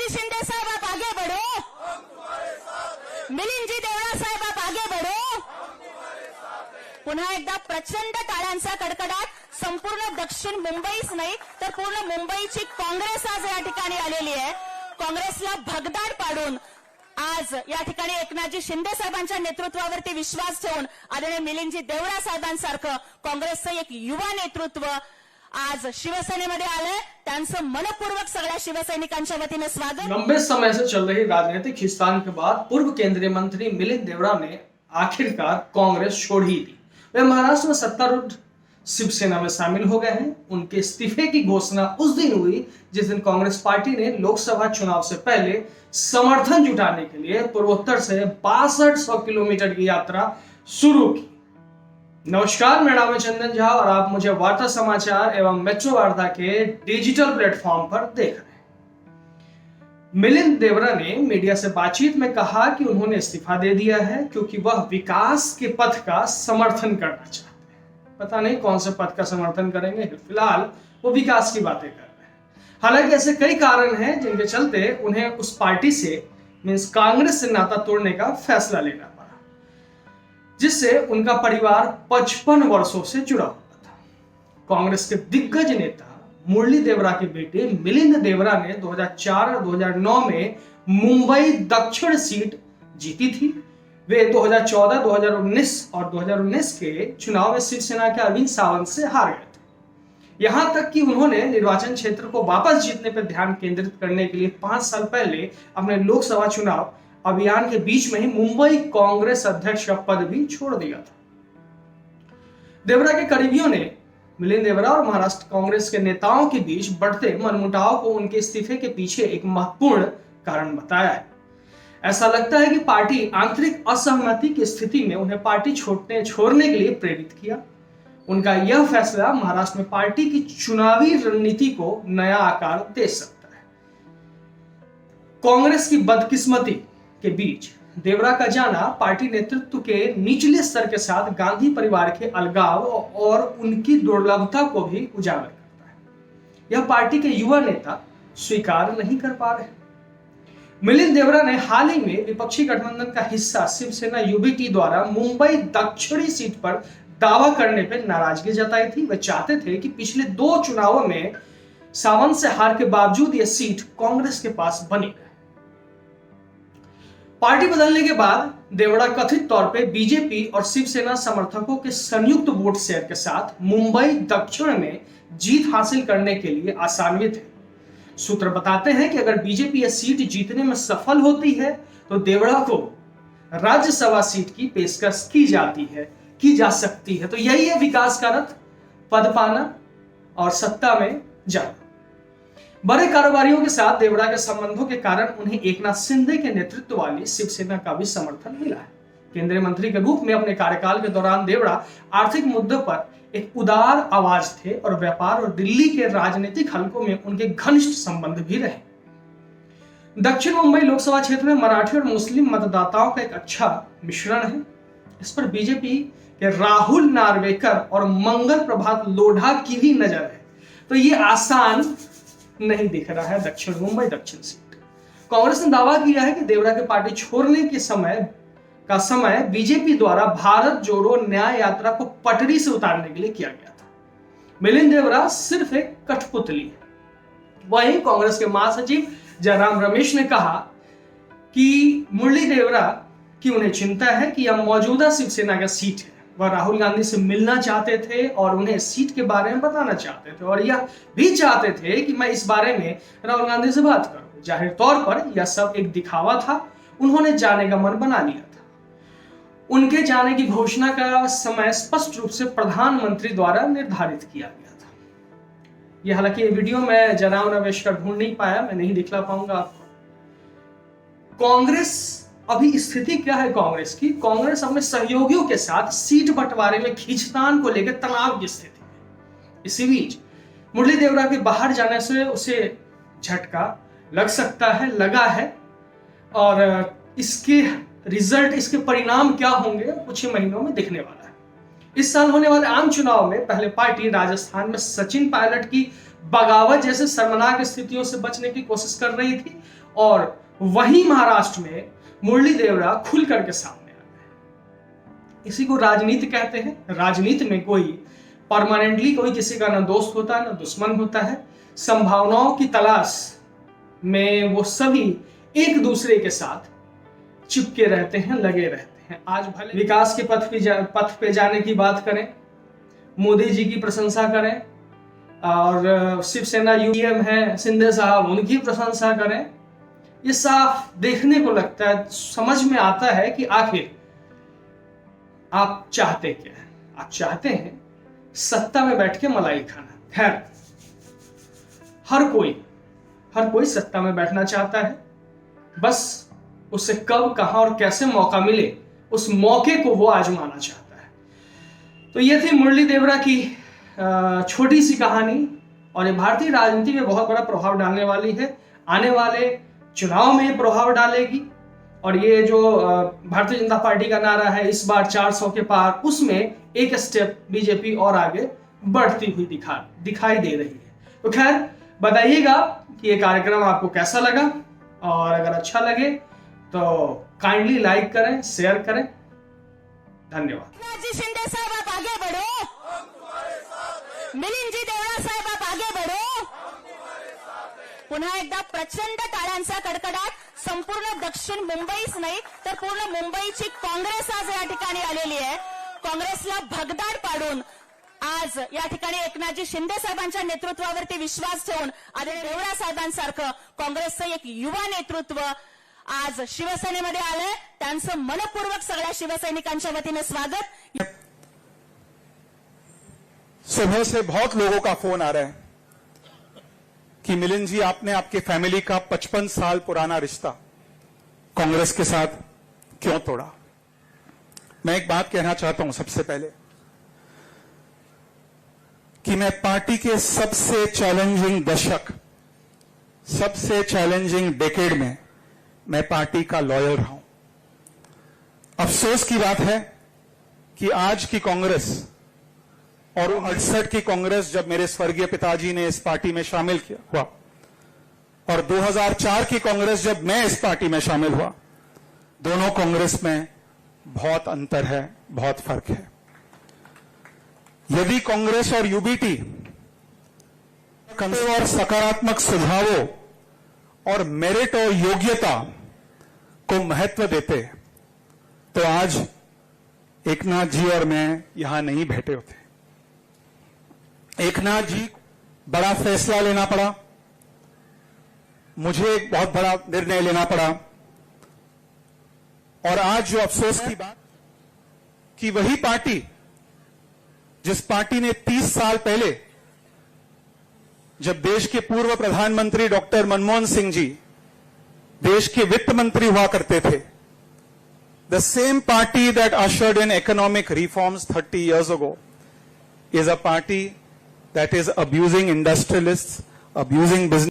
जी शिंदे साहब आप आगे बढ़ो, मिलिंद जी देवरा साहेब आप आगे बढ़ो। पुन्हा एकदा प्रचंड टाळ्यांचा कडकडाट संपूर्ण दक्षिण मुंबईच नाही तर पूर्ण मुंबईची काँग्रेस आज या ठिकाणी आलेली आहे। काँग्रेसला भगदाड पाडून आज या ठिकाणी एकनाथजी शिंदे साहेबांच्या नेतृत्वावरती विश्वास ठेवून आदरणीय मिलिंदजी देवरा साहेबांसारखं काँग्रेसचं एक युवा नेतृत्व आज शिवसेनेमध्ये आलंय। त्यांचं मनपूर्वक सगळ्या शिवसैनिकांच्या वतीने स्वागत। लंबे समय से चल रही राजनीतिक खींचतान के बाद पूर्व केंद्रीय मंत्री मिलिंद देवरा ने आखिरकार कांग्रेस छोड़ ही दी। वे महाराष्ट्र में सत्तारूढ़ शिवसेना में शामिल हो गए हैं। उनके इस्तीफे की घोषणा उस दिन हुई जिस दिन कांग्रेस पार्टी ने लोकसभा चुनाव से पहले समर्थन जुटाने के लिए पूर्वोत्तर से 6200 किलोमीटर की यात्रा शुरू की। नमस्कार, मेरा नाम है चंदन झा और आप मुझे वार्ता समाचार एवं मेट्रो वार्ता के डिजिटल प्लेटफॉर्म पर देख रहे हैं। मिलिंद देवरा ने मीडिया से बातचीत में कहा कि उन्होंने इस्तीफा दे दिया है क्योंकि वह विकास के पथ का समर्थन करना चाहते हैं। पता नहीं कौन से पथ का समर्थन करेंगे, फिलहाल वो विकास की बातें कर रहे हैं। हालांकि ऐसे कई कारण हैं जिनके चलते उन्हें उस पार्टी से मींस कांग्रेस से नाता तोड़ने का फैसला लेना पड़ा, जिससे उनका परिवार 55 वर्षों से जुड़ा हुआ था। कांग्रेस के दिग्गज नेता मुरली देवरा के बेटे मिलिंद देवरा ने 2004 और 2009 में मुंबई दक्षिण सीट जीती थी। वे 2014, 2019 और 2019 के चुनाव में शिवसेना के अरविंद सावंत से हार गए थे। यहां तक कि उन्होंने निर्वाचन क्षेत्र को वापस जीतने पर ध्यान केंद्रित करने के लिए 5 साल पहले अपने लोकसभा चुनाव अभियान के बीच में ही मुंबई कांग्रेस अध्यक्ष का पद भी छोड़ दिया था। देवरा के करीबियों ने मिलिंद देवरा और महाराष्ट्र कांग्रेस के नेताओं के बीच बढ़ते मनमुटाव को उनके इस्तीफे के पीछे एक महत्वपूर्ण कारण बताया है। ऐसा लगता है कि पार्टी आंतरिक असहमति की स्थिति में उन्हें पार्टी छोड़ने के लिए प्रेरित किया। उनका यह फैसला महाराष्ट्र में पार्टी की चुनावी रणनीति को नया आकार दे सकता है। कांग्रेस की बदकिस्मती के बीच देवरा का जाना पार्टी नेतृत्व के निचले स्तर के साथ गांधी परिवार के अलगाव और उनकी दुर्लभता को भी उजागर करता है। यह पार्टी के युवा नेता स्वीकार नहीं कर पा रहे। मिलिंद देवरा ने हाल ही में विपक्षी गठबंधन का हिस्सा शिवसेना यूबीटी द्वारा मुंबई दक्षिणी सीट पर दावा करने पर नाराजगी जताई थी। वे चाहते थे कि पिछले 2 चुनावों में सावंत से हार के बावजूद यह सीट कांग्रेस के पास बनी रहे। पार्टी बदलने के बाद देवरा कथित तौर पे बीजेपी और शिवसेना समर्थकों के संयुक्त वोट शेयर के साथ मुंबई दक्षिण में जीत हासिल करने के लिए आशान्वित है। सूत्र बताते हैं कि अगर बीजेपी यह सीट जीतने में सफल होती है तो देवरा को राज्यसभा सीट की पेशकश की जा सकती है। तो यही है विकास का रथ, पद पाना और सत्ता में जाना। बड़े कारोबारियों के साथ देवरा के संबंधों के कारण उन्हें एकनाथ शिंदे के नेतृत्व वाली शिवसेना का भी समर्थन मिला है। केंद्रीय मंत्री के रूप में अपने कार्यकाल के दौरान देवरा आर्थिक मुद्दों पर एक उदार आवाज थे और व्यापार और दिल्ली के राजनीतिक हलकों में उनके घनिष्ठ संबंध भी रहे। दक्षिण मुंबई लोकसभा क्षेत्र में मराठी और मुस्लिम मतदाताओं का एक अच्छा मिश्रण है। इस पर बीजेपी के राहुल नार्वेकर और मंगल प्रभात लोढ़ा की भी नजर है। तो ये आसान नहीं दिख रहा है दक्षिण मुंबई दक्षिण सीट। कांग्रेस ने दावा किया है कि देवरा के पार्टी छोड़ने के समय बीजेपी द्वारा भारत जोड़ो न्याय यात्रा को पटरी से उतारने के लिए किया गया था। मिलिंद देवरा सिर्फ एक कठपुतली है। वहीं कांग्रेस के महासचिव जयराम रमेश ने कहा कि मुरली देवरा की उन्हें चिंता है कि यह मौजूदा शिवसेना का सीट है। वह राहुल गांधी से मिलना चाहते थे और उन्हें सीट के बारे में बताना चाहते थे और यह भी चाहते थे कि मैं इस बारे में राहुल गांधी से बात करूं। जाहिर तौर पर यह सब एक दिखावा था। उन्होंने जाने का मन बना लिया था। उनके जाने की घोषणा का समय स्पष्ट रूप से प्रधानमंत्री द्वारा निर्धारित किया गया था। यह हालांकि ये वीडियो मैं जयराम रमेश का ढूंढ नहीं पाया, मैं नहीं दिखला पाऊंगा आपको। कांग्रेस अभी स्थिति क्या है कांग्रेस की? कांग्रेस अपने सहयोगियों के साथ सीट बंटवारे में खींचतान को लेकर तनाव की स्थिति है। इसी बीच मुरली देवरा के बाहर जाने से उसे झटका लग सकता है, लगा है और इसके रिजल्ट, इसके परिणाम क्या होंगे कुछ ही महीनों में दिखने वाला है। इस साल होने वाले आम चुनाव में पहले पार्टी राजस्थान में सचिन पायलट की बगावत जैसे शर्मनाक स्थितियों से बचने की कोशिश कर रही थी और वहीं महाराष्ट्र में मुरली देवरा खुल करके सामने आ गए। इसी को राजनीति कहते हैं। राजनीति में कोई परमानेंटली कोई किसी का ना दोस्त होता है ना दुश्मन होता है। संभावनाओं की तलाश में वो सभी एक दूसरे के साथ चिपके रहते हैं, लगे रहते हैं। आज भले विकास के पथ पे जाने की बात करें, मोदी जी की प्रशंसा करें, और शिवसेना यूएम है शिंदे साहब, उनकी प्रशंसा करें, ये साफ देखने को लगता है, समझ में आता है कि आखिर आप चाहते क्या हैं। आप चाहते हैं सत्ता में बैठ के मलाई खाना। खैर, हर कोई सत्ता में बैठना चाहता है, बस उसे कब, कहां और कैसे मौका मिले, उस मौके को वो आजमाना चाहता है। तो ये थी मुरली देवरा की छोटी सी कहानी, और ये भारतीय राजनीति में बहुत बड़ा प्रभाव डालने वाली है। आने वाले चुनाव में प्रभाव डालेगी, और ये जो भारतीय जनता पार्टी का नारा है इस बार 400 के पार, उसमें एक स्टेप बीजेपी और आगे बढ़ती हुई दिखाई दे रही है। तो खैर, बताइएगा कि ये कार्यक्रम आपको कैसा लगा, और अगर अच्छा लगे तो काइंडली लाइक करें, शेयर करें। धन्यवाद। जी शिंदे साहब आप आगे बढ़ो, मिलिंद जी देवरा साहेब आप आगे बढ़ो। पुन्हा एकदा प्रचंड टाळ्यांचा कडकडाट संपूर्ण दक्षिण मुंबईच नाही तर पूर्ण मुंबईची काँग्रेस आज या ठिकाणी आलेली आहे। काँग्रेसला भगदाड पाडून आज या ठिकाणी एकनाथजी शिंदे साहेबांच्या नेतृत्वावरती विश्वास ठेवून आदरणीय देवरा साहेबांसारखं काँग्रेसचं एक युवा नेतृत्व आज शिवसेनेमध्ये आलंय। त्यांचं मनपूर्वक सगळ्या शिवसैनिकांच्या वतीने स्वागत। सुबह से बहुत लोगों का फोन आ रहा है कि मिलिंद जी, आपने आपके फैमिली का 55 साल पुराना रिश्ता कांग्रेस के साथ क्यों तोड़ा। मैं एक बात कहना चाहता हूं सबसे पहले कि मैं पार्टी के सबसे चैलेंजिंग दशक, सबसे चैलेंजिंग डेकेड में मैं पार्टी का लॉयल रहा हूं। अफसोस की बात है कि आज की कांग्रेस और 68 की कांग्रेस, जब मेरे स्वर्गीय पिताजी ने इस पार्टी में शामिल किया हुआ, और 2004 की कांग्रेस जब मैं इस पार्टी में शामिल हुआ, दोनों कांग्रेस में बहुत अंतर है, बहुत फर्क है। यदि कांग्रेस और यूबीटी और सकारात्मक सुझावों और मेरिट और योग्यता को महत्व देते तो आज एकनाथ जी और मैं यहां नहीं बैठे होते। एकनाथ जी बड़ा फैसला लेना पड़ा, मुझे एक बहुत बड़ा निर्णय लेना पड़ा, और आज जो अफसोस की बात कि वही पार्टी जिस पार्टी ने 30 साल पहले, जब देश के पूर्व प्रधानमंत्री डॉक्टर मनमोहन सिंह जी देश के वित्त मंत्री हुआ करते थे, the same party that ushered in economic reforms 30 years ago is a party that is abusing industrialists, abusing business